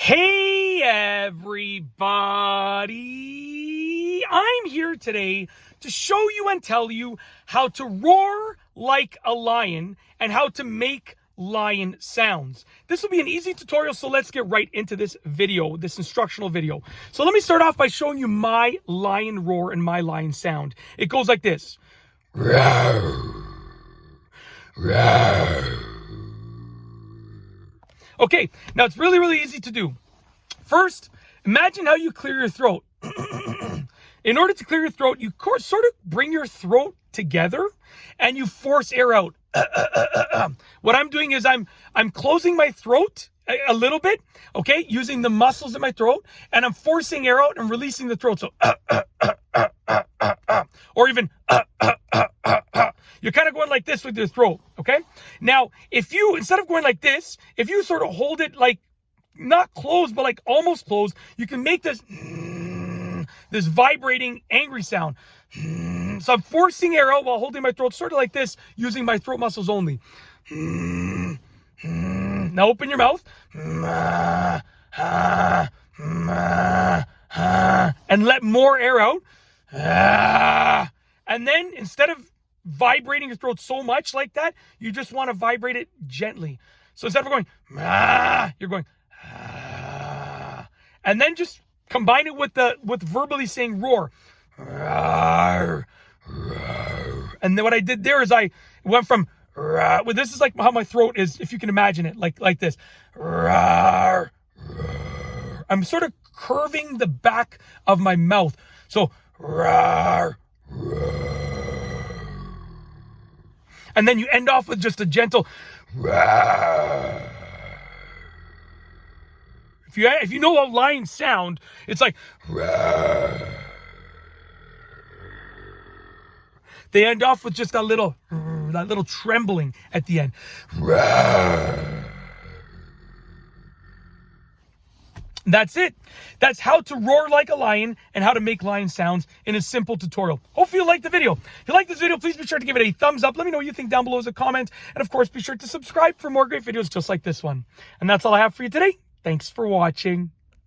Hey everybody, I'm here today to show you and tell you how to roar like a lion and how to make lion sounds. This will be an easy tutorial, so let's get right into this video, this instructional video. So let me start off by showing you my lion roar and my lion sound. It goes like this. Roar, roar. Okay, now it's really easy to do. First, imagine how you clear your throat. In order to clear your throat, you sort of bring your throat together and you force air out. What I'm doing is I'm closing my throat a little bit, okay, using the muscles in my throat, and I'm forcing air out and releasing the throat. So, or even, you're kind of going like this with your throat, okay? Now, if you, instead of going like this, if you sort of hold it like, not closed, but like almost closed, you can make this, this vibrating, angry sound. So I'm forcing air out while holding my throat, sort of like this, using my throat muscles only. Now open your mouth. And let more air out. And then instead of vibrating your throat so much like that, you just want to vibrate it gently. So instead of going, you're going, and then just combine it with verbally saying roar. And then what I did there is I went from, well, this is like how my throat is, if you can imagine it, like this. I'm sort of curving the back of my mouth. So, and then you end off with just a gentle, if you know how lions sound, it's like, they end off with just that little trembling at the end. That's it. That's how to roar like a lion and how to make lion sounds in a simple tutorial. Hopefully you liked the video. If you like this video, please be sure to give it a thumbs up. Let me know what you think down below as a comment. And of course, be sure to subscribe for more great videos just like this one. And that's all I have for you today. Thanks for watching.